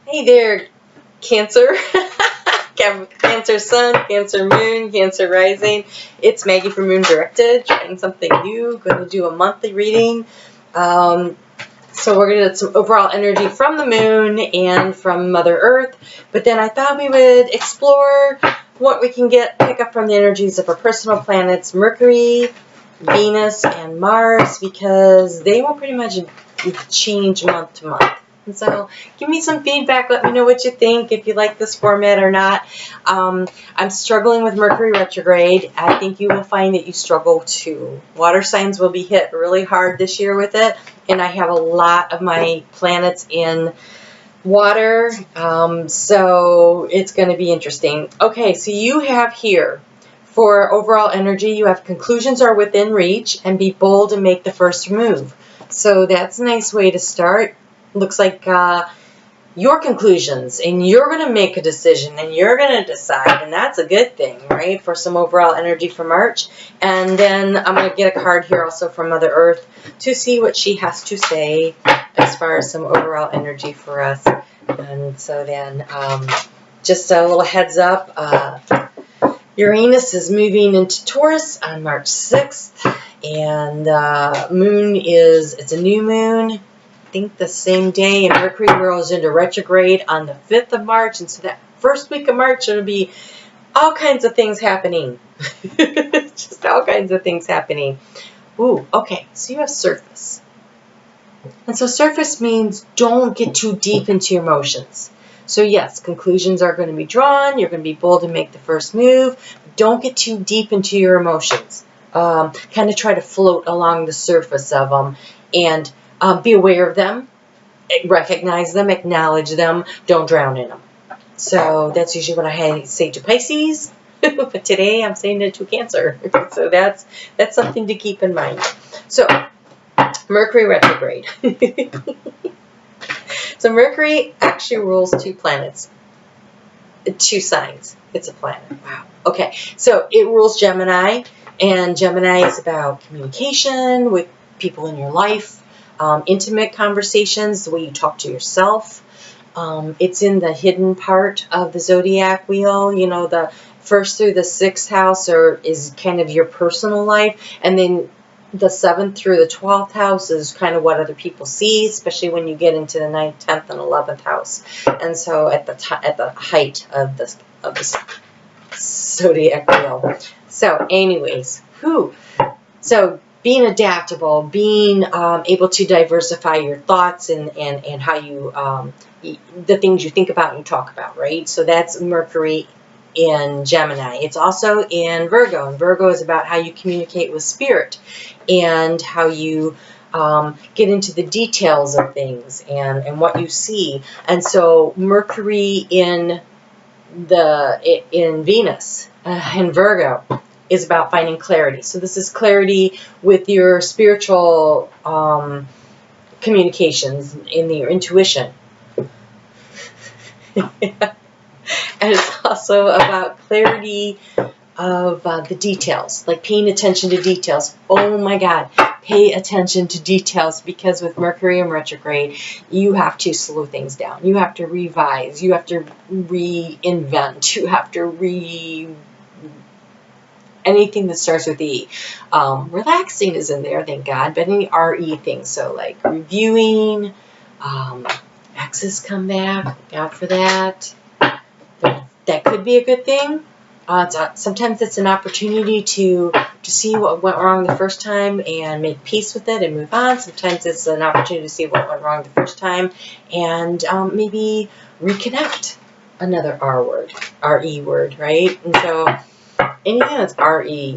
Hey there, Cancer. Cancer Sun, Cancer Moon, Cancer Rising. It's Maggie from Moon Directed, trying something new. Going to do a monthly reading. So we're going to get some overall energy from the Moon and from Mother Earth. But then I thought we would explore what we can pick up from the energies of our personal planets, Mercury, Venus, and Mars, because they will pretty much change month to month. And so give me some feedback. Let me know what you think, if you like this format or not. I'm struggling with Mercury retrograde. I think you will find that you struggle too. Water signs will be hit really hard this year with it. And I have a lot of my planets in water. So it's going to be interesting. Okay, so you have here for overall energy, you have conclusions are within reach and be bold and make the first move. So that's a nice way to start. Looks like your conclusions, and you're going to make a decision, and you're going to decide, and that's a good thing, right, for some overall energy for March. And then I'm going to get a card here also from Mother Earth to see what she has to say as far as some overall energy for us. And so then just a little heads up, Uranus is moving into Taurus on March 6th, and moon it's a new moon. I think the same day, and Mercury rolls into retrograde on the 5th of March, and so that first week of March, it'll be all kinds of things happening. Just all kinds of things happening. Ooh, okay, so you have surface. And so surface means don't get too deep into your emotions. So yes, conclusions are going to be drawn. You're going to be bold and make the first move. Don't get too deep into your emotions. Kind of try to float along the surface of them and be aware of them, recognize them, acknowledge them, don't drown in them. So that's usually what I say to Pisces, but today I'm saying it to Cancer. So that's something to keep in mind. So Mercury retrograde. So Mercury actually rules two planets, two signs. It's a planet. Wow. Okay, so it rules Gemini, and Gemini is about communication with people in your life. Intimate conversations, the way you talk to yourself. It's in the hidden part of the zodiac wheel. You know, the first through the 6th house is kind of your personal life, and then the 7th through the 12th house is kind of what other people see, especially when you get into the 9th, 10th, and 11th house. And so at the height of the zodiac wheel. So, anyways, so being adaptable, being able to diversify your thoughts and how you, the things you think about and you talk about, right? So that's Mercury in Gemini. It's also in Virgo, and Virgo is about how you communicate with spirit and how you get into the details of things and what you see. And so Mercury in Venus, in Virgo, is about finding clarity. So this is clarity with your spiritual communications, in your intuition. And it's also about clarity of the details, like paying attention to details. Oh my God, pay attention to details, because with Mercury in retrograde, you have to slow things down. You have to revise. You have to reinvent. You have to anything that starts with E. Relaxing is in there, thank God, but any RE things. So like reviewing, exes come back, out for that. That could be a good thing. Sometimes it's an opportunity to see what went wrong the first time and make peace with it and move on. Sometimes it's an opportunity to see what went wrong the first time and maybe reconnect. Another R word, RE word, right? And so anything that's RE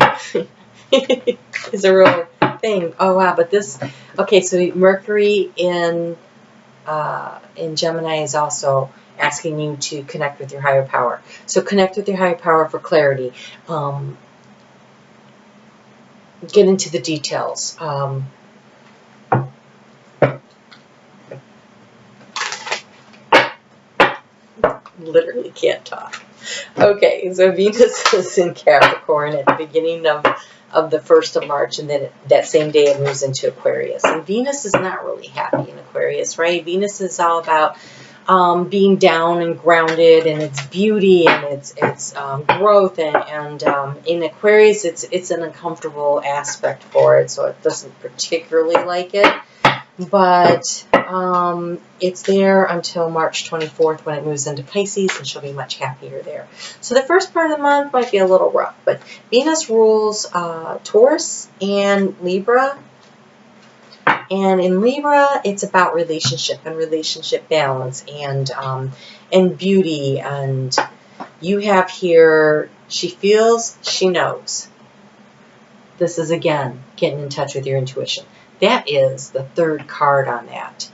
is a real thing. Oh wow, but this, okay, so Mercury in Gemini is also asking you to connect with your higher power. So connect with your higher power for clarity. Get into the details. Literally can't talk. Okay, so Venus is in Capricorn at the beginning of the 1st of March, and then that same day it moves into Aquarius. And Venus is not really happy in Aquarius, right? Venus is all about being down and grounded, and its beauty and its growth, and in Aquarius it's an uncomfortable aspect for it, so it doesn't particularly like it, but it's there until March 24th when it moves into Pisces, and she'll be much happier there. So the first part of the month might be a little rough, but Venus rules Taurus and Libra. And in Libra, it's about relationship and relationship balance and beauty. And you have here, she feels, she knows. This is, again, getting in touch with your intuition. That is the third card on that.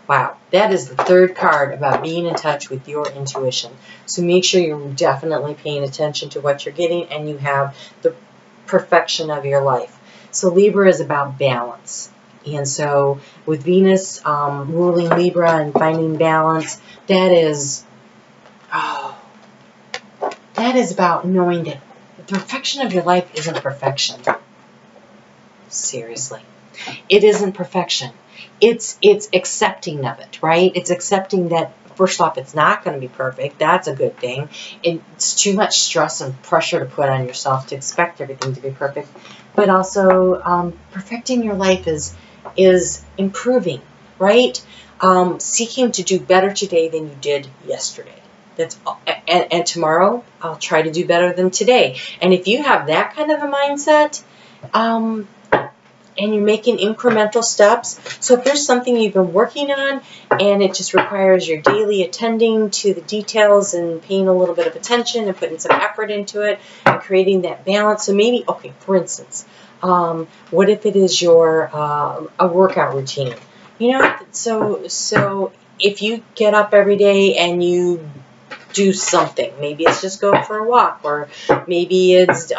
Wow, that is the third card about being in touch with your intuition. So make sure you're definitely paying attention to what you're getting, and you have the perfection of your life. So Libra is about balance. And so with Venus ruling Libra and finding balance, that is about knowing that the perfection of your life isn't perfection. Seriously. It isn't perfection. It's accepting of it, right? It's accepting that, first off, it's not going to be perfect. That's a good thing. It's too much stress and pressure to put on yourself to expect everything to be perfect. But also, perfecting your life is improving, right? Seeking to do better today than you did yesterday. That's and tomorrow, I'll try to do better than today. And if you have that kind of a mindset, and you're making incremental steps. So if there's something you've been working on and it just requires your daily attending to the details and paying a little bit of attention and putting some effort into it and creating that balance. So maybe, okay, for instance, what if it is your a workout routine? You know, so if you get up every day and you do something. Maybe it's just go for a walk, or maybe it's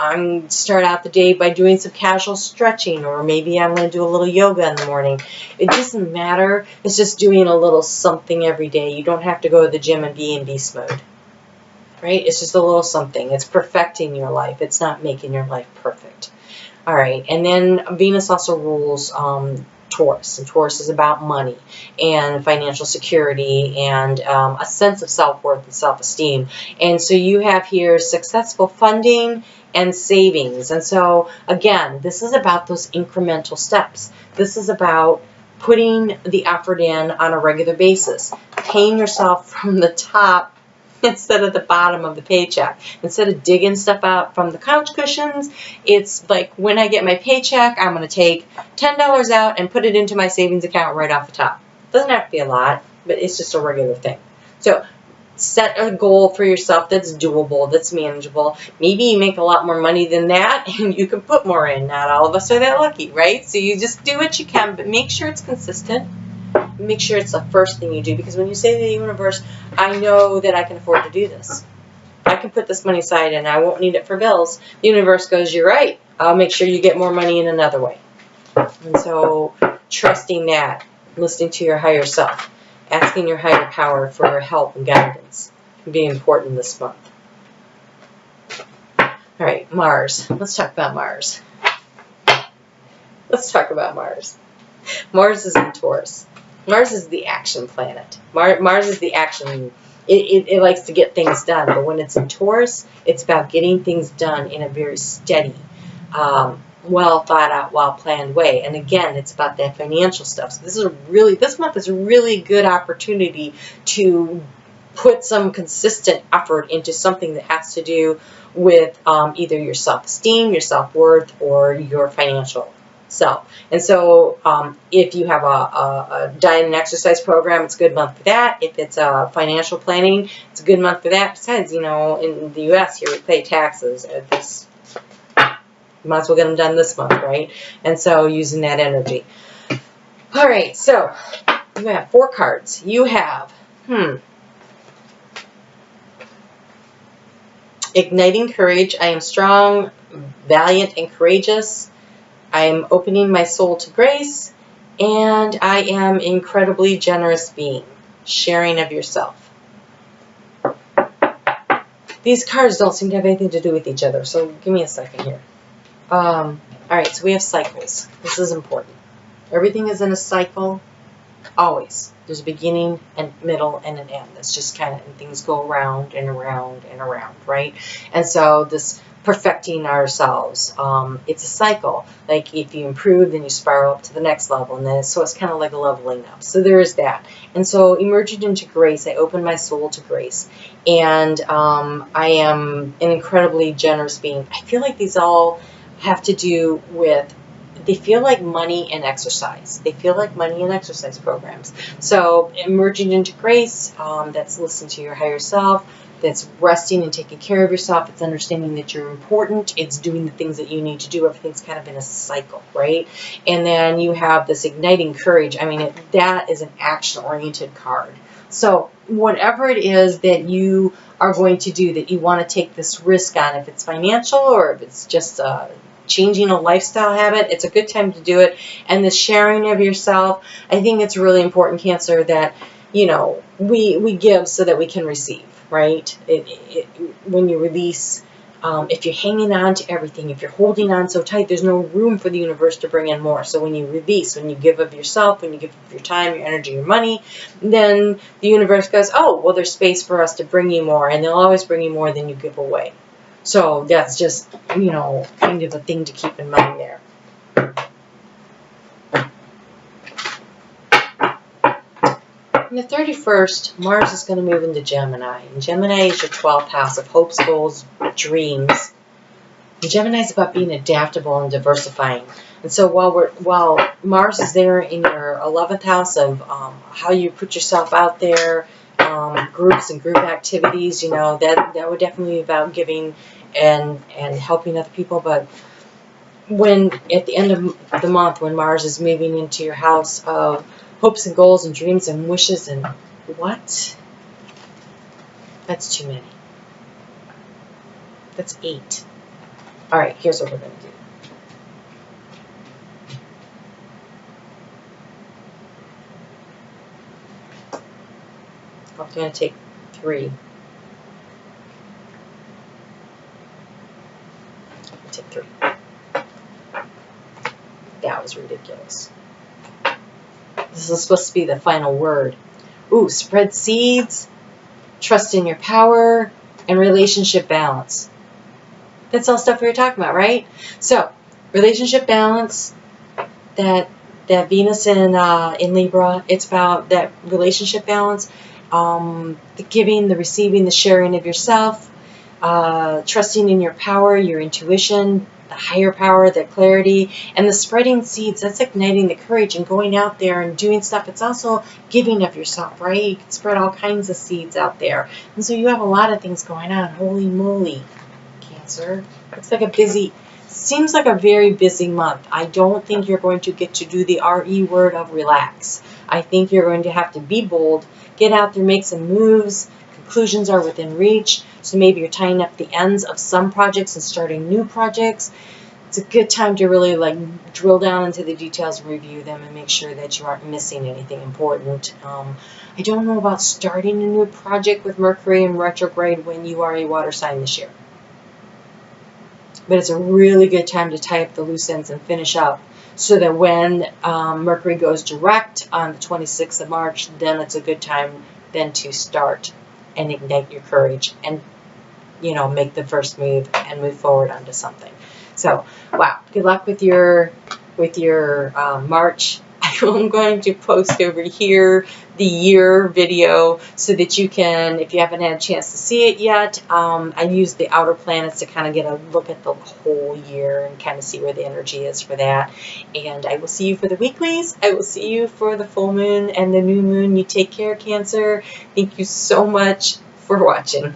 start out the day by doing some casual stretching, or maybe I'm going to do a little yoga in the morning. It doesn't matter. It's just doing a little something every day. You don't have to go to the gym and be in beast mode, right? It's just a little something. It's perfecting your life. It's not making your life perfect. All right, and then Venus also rules Taurus, and Taurus is about money and financial security and a sense of self-worth and self-esteem. And so you have here successful funding and savings. And so again, this is about those incremental steps. This is about putting the effort in on a regular basis, paying yourself from the top instead of the bottom of the paycheck. Instead of digging stuff out from the couch cushions, it's like when I get my paycheck, I'm going to take $10 out and put it into my savings account right off the top. Doesn't have to be a lot, but it's just a regular thing. So set a goal for yourself that's doable, that's manageable. Maybe you make a lot more money than that and you can put more in. Not all of us are that lucky, right? So you just do what you can, but make sure it's consistent. Make sure it's the first thing you do, because when you say to the universe, I know that I can afford to do this. I can put this money aside and I won't need it for bills. The universe goes, you're right. I'll make sure you get more money in another way. And so trusting that, listening to your higher self, asking your higher power for help and guidance can be important this month. All right, Mars. Let's talk about Mars. Let's talk about Mars. Mars is in Taurus. Mars is the action planet. Mars is the action. It likes to get things done. But when it's in Taurus, it's about getting things done in a very steady, well thought out, well planned way. And again, it's about that financial stuff. So this month is a really good opportunity to put some consistent effort into something that has to do with either your self-esteem, your self-worth, or your financial self. And so if you have a diet and exercise program, it's a good month for that. If it's financial planning, it's a good month for that. Besides, you know, in the U.S. here we pay taxes at this. You might as well get them done this month, right? And so using that energy. All right, so you have 4 cards. You have, igniting courage. I am strong, valiant, and courageous. I am opening my soul to grace, and I am incredibly generous being. Sharing of yourself. These cards don't seem to have anything to do with each other, so give me a second here. All right, so we have cycles. This is important. Everything is in a cycle. Always. There's a beginning and middle and an end. That's just kind of, and things go around and around and around, right? And so this perfecting ourselves, it's a cycle. Like if you improve, then you spiral up to the next level, and then so it's kind of like a leveling up. So there is that. And so emerging into grace, I open my soul to grace, and I am an incredibly generous being. I feel like these all have to do with, they feel like money and exercise. They feel like money and exercise programs. So emerging into grace, that's listening to your higher self, that's resting and taking care of yourself. It's understanding that you're important. It's doing the things that you need to do. Everything's kind of in a cycle, right? And then you have this igniting courage. I mean, that is an action-oriented card. So whatever it is that you are going to do, that you want to take this risk on, if it's financial or if it's just changing a lifestyle habit, it's a good time to do it. And the sharing of yourself, I think it's really important, Cancer, that, you know, we give so that we can receive, right? When you release, if you're hanging on to everything, if you're holding on so tight, there's no room for the universe to bring in more. So when you release, when you give of yourself, when you give of your time, your energy, your money, then the universe goes, oh, well, there's space for us to bring you more, and they'll always bring you more than you give away. So that's just, you know, kind of a thing to keep in mind there. On the 31st, Mars is going to move into Gemini. And Gemini is your 12th house of hopes, goals, dreams. And Gemini is about being adaptable and diversifying. And so while Mars is there in your 11th house of how you put yourself out there, groups and group activities, you know, that would definitely be about giving and helping other people. But when at the end of the month, when Mars is moving into your house of hopes and goals and dreams and wishes and what? That's too many. That's 8. All right, here's what we're going to do. I'm going to take 3. Take 3. That was ridiculous. This is supposed to be the final word. Ooh, spread seeds, trust in your power, and relationship balance. That's all stuff we were talking about, right? So, relationship balance, that Venus in Libra, it's about that relationship balance, the giving, the receiving, the sharing of yourself, trusting in your power, your intuition, the higher power, the clarity, and the spreading seeds. That's igniting the courage and going out there and doing stuff. It's also giving of yourself, right? You can spread all kinds of seeds out there. And so you have a lot of things going on. Holy moly, Cancer. Looks like seems like a very busy month. I don't think you're going to get to do the RE word of relax. I think you're going to have to be bold, get out there, make some moves. Conclusions are within reach. So maybe you're tying up the ends of some projects and starting new projects. It's a good time to really like drill down into the details, review them, and make sure that you aren't missing anything important. I don't know about starting a new project with Mercury in retrograde when you are a water sign this year. But it's a really good time to tie up the loose ends and finish up, so that when Mercury goes direct on the 26th of March, then it's a good time then to start and ignite your courage and, you know, make the first move and move forward onto something. So, wow, good luck with your March. I'm going to post over here the year video so that you can, if you haven't had a chance to see it yet, I used the outer planets to kind of get a look at the whole year and kind of see where the energy is for that. And I will see you for the weeklies. I will see you for the full moon and the new moon. You take care, Cancer. Thank you so much for watching.